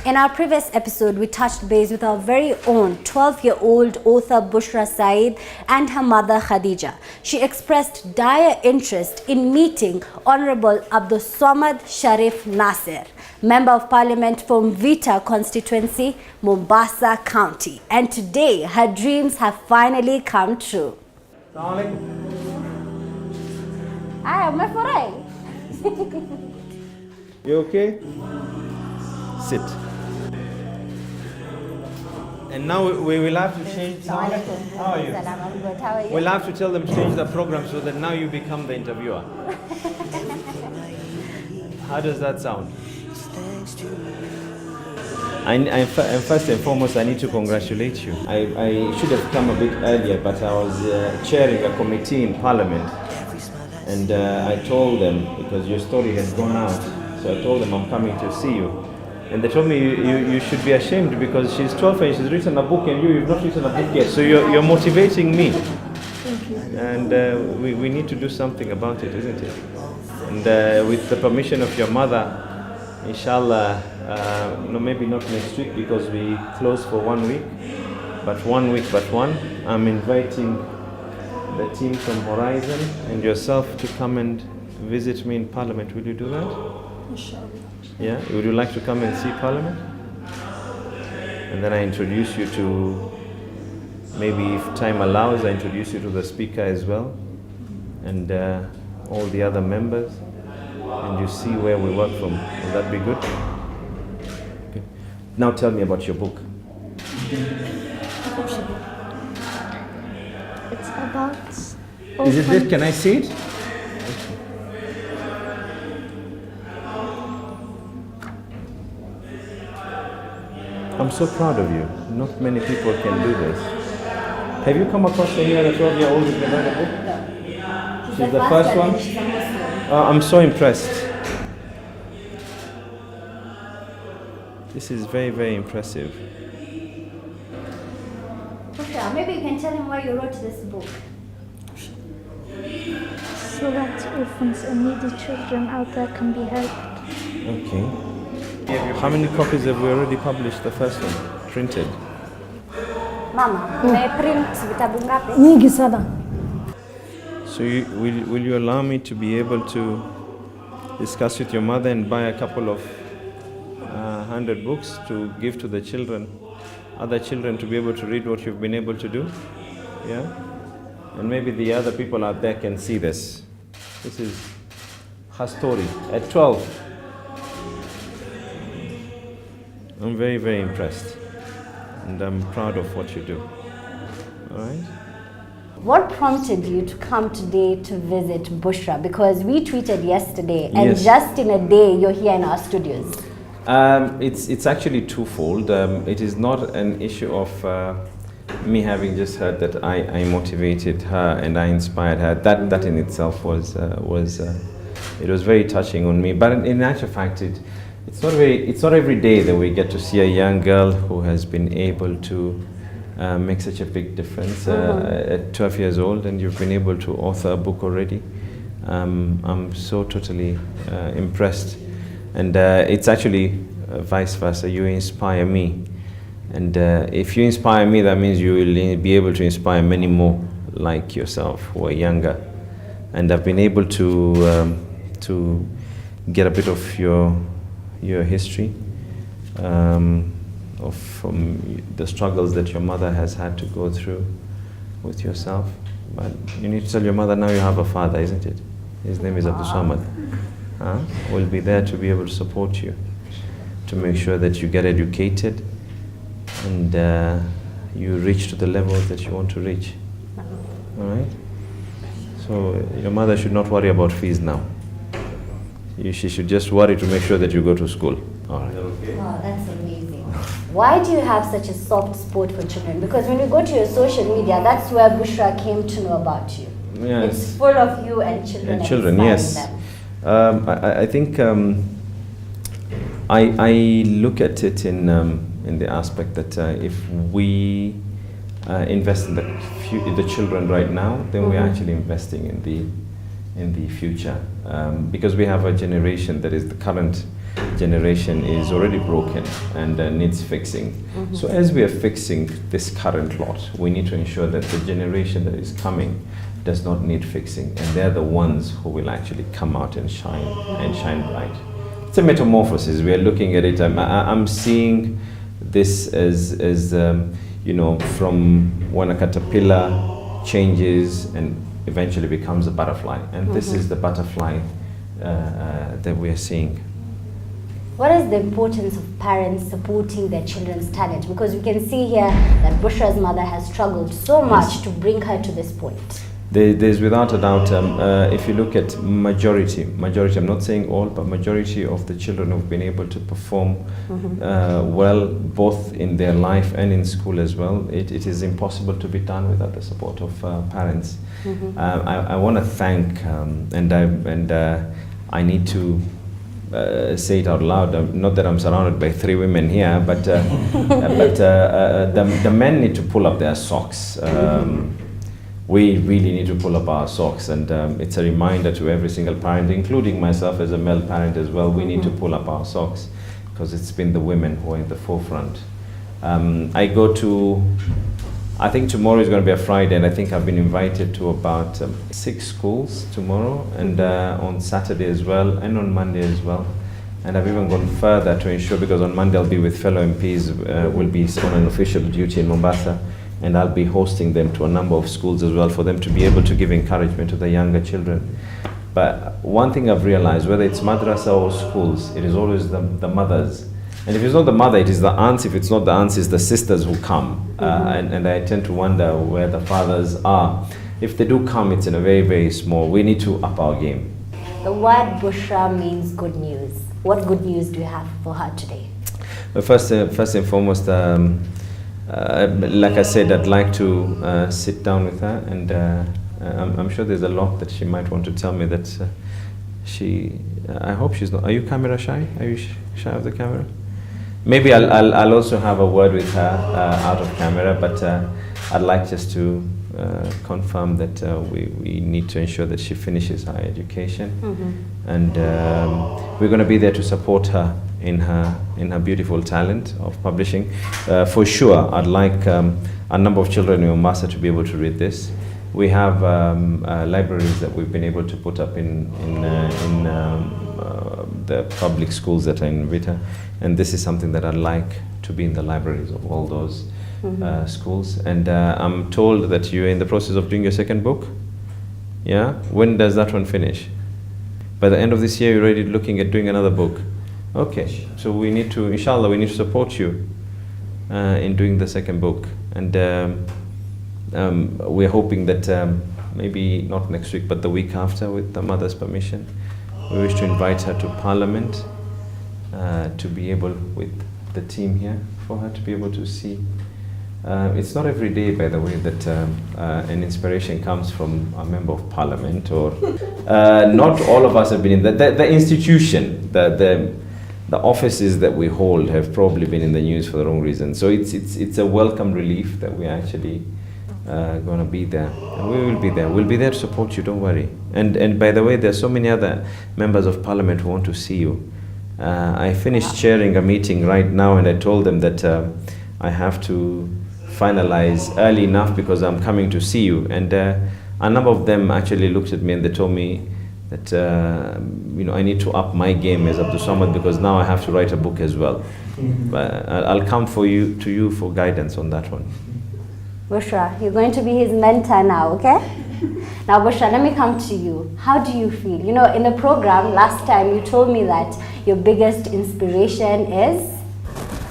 In our previous episode, we touched base with our very own 12-year-old author Bushra Said and her mother Khadija. She expressed dire interest in meeting Honorable Abdulswamad Shariff Nassir, Member of Parliament for Mvita constituency, Mombasa County. And today, her dreams have finally come true. You okay? Sit. And now we will have to change. How are you? I'm good. How are you? We'll have to tell them to change the program so that now you become the interviewer. How does that sound? First and foremost, I need to congratulate you. I should have come a bit earlier, but I was chairing a committee in Parliament. And I told them, because your story has gone out, so I told them I'm coming to see you. And they told me you should be ashamed because she's 12 and she's written a book and you've not written a book yet. So you're motivating me. Thank you. And we need to do something about it, isn't it? And with the permission of your mother, inshallah, no, maybe not next week because we close for 1 week, but 1 week but one, I'm inviting the team from Horizon and yourself to come and visit me in Parliament. Will you do that? Inshallah. Yeah? Would you like to come and see Parliament? And then I introduce you to, maybe if time allows, I introduce you to the Speaker as well and all the other members, and you see where we work from. Will that be good? Okay. Now tell me about your book. It's about... Is it this? Can I see it? I'm so proud of you. Not many people can do this. Have you come across any other 12-year-old who can write a book? No. She's the first one? She's a Muslim. I'm so impressed. This is very, very impressive. Bushra, maybe you can tell him why you wrote this book. so that orphans and needy children out there can be helped. Okay. How many copies have we already published? The first one, printed. Mama, umeprint vitabu ngapi? Nyingi sana. So will you allow me to be able to discuss with your mother and buy a couple of 100 books to give to the children, other children, to be able to read what you've been able to do? Yeah? And maybe the other people out there can see this. This is her story at 12. I'm very, very impressed. And I'm proud of what you do. All right? What prompted you to come today to visit Bushra? Because we tweeted yesterday, and Yes. just in a day, you're here in our studios. It's actually twofold. It is not an issue of me having just heard that I motivated her and I inspired her. That in itself was it was very touching on me. But in actual fact, it's not every day that we get to see a young girl who has been able to make such a big difference at 12 years old, and you've been able to author a book already. I'm so totally impressed. And it's actually vice versa. You inspire me. And if you inspire me, that means you will be able to inspire many more like yourself who are younger. And I've been able to get a bit of your history, from the struggles that your mother has had to go through with yourself. But you need to tell your mother now you have a father, isn't it? His name is Abdulswamad. We'll be there to be able to support you, to make sure that you get educated and you reach to the levels that you want to reach. All right? So your mother should not worry about fees now. She should just worry to make sure that you go to school. All right. Wow, that's amazing. Why do you have such a soft spot for children? Because when you go to your social media, that's where Bushra came to know about you. Yes. It's full of you and children. And children, inspiring yes. them. I think I look at it in the aspect that if we invest in the children right now, then we're actually investing in the future, because we have a generation that is the current generation is already broken and needs fixing. So as we are fixing this current lot, we need to ensure that the generation that is coming does not need fixing, and they're the ones who will actually come out and shine bright. It's a metamorphosis. We are looking at it. I'm seeing this as you know, from when a caterpillar changes and eventually becomes a butterfly, and this is the butterfly that we are seeing. What is the importance of parents supporting their children's talent? Because we can see here that Bushra's mother has struggled so much to bring her to this point. There's without a doubt, if you look at majority, I'm not saying all, but majority of the children who've been able to perform well, both in their life and in school as well, it is impossible to be done without the support of parents. I want to thank, and I need to say it out loud, not that I'm surrounded by 3 women here, but the men need to pull up their socks. We really need to pull up our socks, and it's a reminder to every single parent, including myself as a male parent as well. We need to pull up our socks, because it's been the women who are in the forefront. I think tomorrow is going to be a Friday, and I think I've been invited to about 6 schools tomorrow, and on Saturday as well, and on Monday as well. And I've even gone further to ensure, because on Monday I'll be with fellow MPs, will be on an official duty in Mombasa, and I'll be hosting them to a number of schools as well, for them to be able to give encouragement to the younger children. But one thing I've realized, whether it's madrasa or schools, it is always the mothers. And if it's not the mother, it is the aunts. If it's not the aunts, it's the sisters who come. And I tend to wonder where the fathers are. If they do come, it's in a very, very small. We need to up our game. The word Bushra means good news. What good news do you have for her today? Well, first and foremost, like I said, I'd like to sit down with her, and I'm sure there's a lot that she might want to tell me that I hope she's not. Are you camera shy? Are you shy of the camera? Maybe I'll also have a word with her out of camera, but I'd like just to confirm that we need to ensure that she finishes her education, and we're going to be there to support her in her beautiful talent of publishing. For sure, I'd like a number of children in Mombasa to be able to read this. We have libraries that we've been able to put up in the public schools that are in Mvita, and this is something that I'd like to be in the libraries of all those schools. And I'm told that you're in the process of doing your 2nd book. Yeah? When does that one finish? By the end of this year, you're already looking at doing another book. Okay, so we need to, inshallah, we need to support you in doing the 2nd book. And we're hoping that maybe not next week, but the week after, with the mother's permission, we wish to invite her to Parliament to be able, with the team here, for her to be able to see. It's not every day, by the way, that an inspiration comes from a member of Parliament, or not all of us have been in the institution, the offices that we hold have probably been in the news for the wrong reason. So it's a welcome relief that we're actually going to be there, and we will be there. We'll be there to support you, don't worry. And by the way, there's so many other members of Parliament who want to see you. I finished chairing a meeting right now, and I told them that I have to finalize early enough because I'm coming to see you. And a number of them actually looked at me and they told me that I need to up my game as Abdulswamad, because now I have to write a book as well. But I'll come to you for guidance on that one. Bushra, you're going to be his mentor now, okay? Now, Bushra, let me come to you. How do you feel? You know, in the program last time, you told me that your biggest inspiration is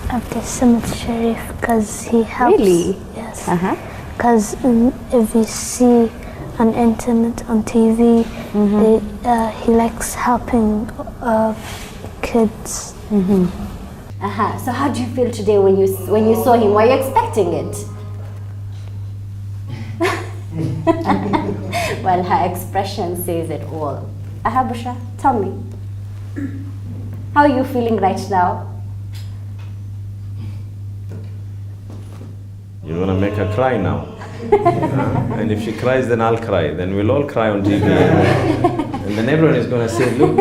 Abdulswamad Shariff, because he helps. Really? Yes. Because if you see on internet, on TV, he likes helping kids. So how do you feel today when you saw him? Were you expecting it? Well, her expression says it all. Bushra, tell me. How are you feeling right now? You're going to make her cry now. And if she cries, then I'll cry. Then we'll all cry on TV. And then everyone is going to say, look,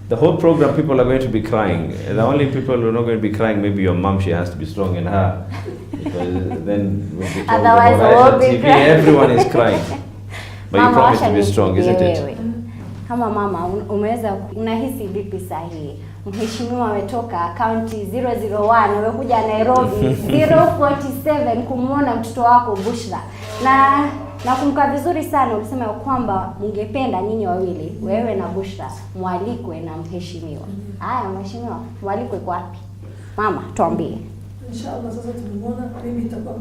the whole program, people are going to be crying. The only people who are not going to be crying, maybe your mom, she has to be strong in her. Because then when she told Otherwise, about Aisha TV, everyone is crying. But you promise to be strong, isn't it? Kama mama, unahisi vipi sahihi? Mheshimiwa ametoka county 001, amekuja Nairobi 047 kumuona mtoto wako Bushra. Na kumka vizuri sana, ulisema kwamba mungependa nyinyi wawili, wewe na Bushra, mwalikwe na mheshimiwa. Haya mheshimiwa, mwalikwe kwa wapi? Mama, tuambie. Inshallah sasa tumeona maybe itakuwa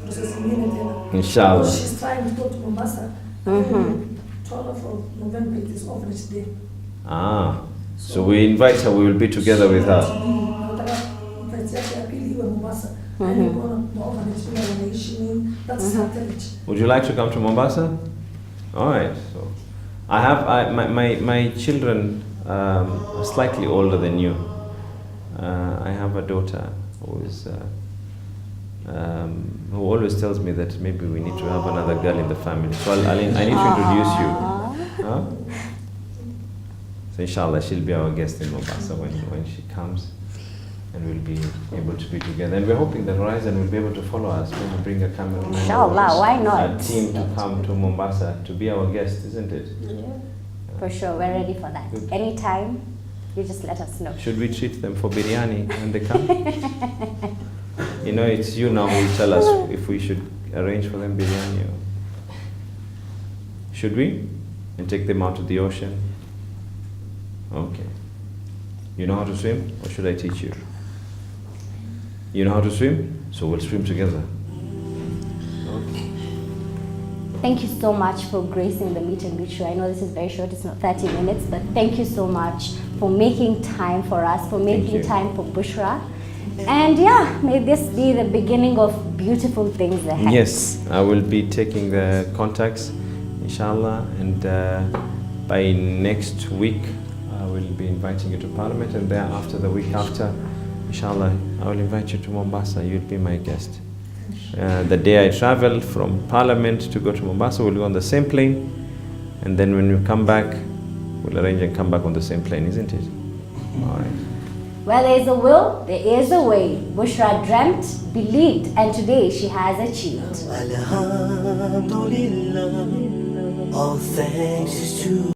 process nyingine tena. Inshallah. She's trying to go to Mombasa. 12th of November it is Orphanage Day. Ah. So we invite her, we will be together with her. Would you like to come to Mombasa? All right. So, my children are slightly older than you. I have a daughter who always tells me that maybe we need to have another girl in the family. So I need to introduce you. Huh? So inshallah, she'll be our guest in Mombasa when she comes, and we'll be able to be together. And we're hoping that Horizon will be able to follow us when we bring a cameraman. Inshallah, why not? A team to come to Mombasa to be our guest, isn't it? Yeah. For sure, we're ready for that. Good. Anytime, you just let us know. Should we treat them for biryani when they come? You know, it's you now who will tell us if we should arrange for them biryani. Or should we? And take them out to the ocean? Okay. You know how to swim, or should I teach you? You know how to swim? So we'll swim together. Okay. Thank you so much for gracing the meet and greet show. I know this is very short, it's not 30 minutes, but thank you so much for making time for us, for making time for Bushra. And yeah, may this be the beginning of beautiful things ahead. Yes, I will be taking the contacts, inshallah, and by next week, I will be inviting you to Parliament, and thereafter, the week after, inshallah, I will invite you to Mombasa. You'll be my guest. The day I travel from Parliament to go to Mombasa, we'll go on the same plane, and then when we come back, we'll arrange and come back on the same plane, isn't it? All right. Where there is a will, there is a way. Bushra dreamt, believed, and today she has achieved. Alhamdulillah, all thanks is to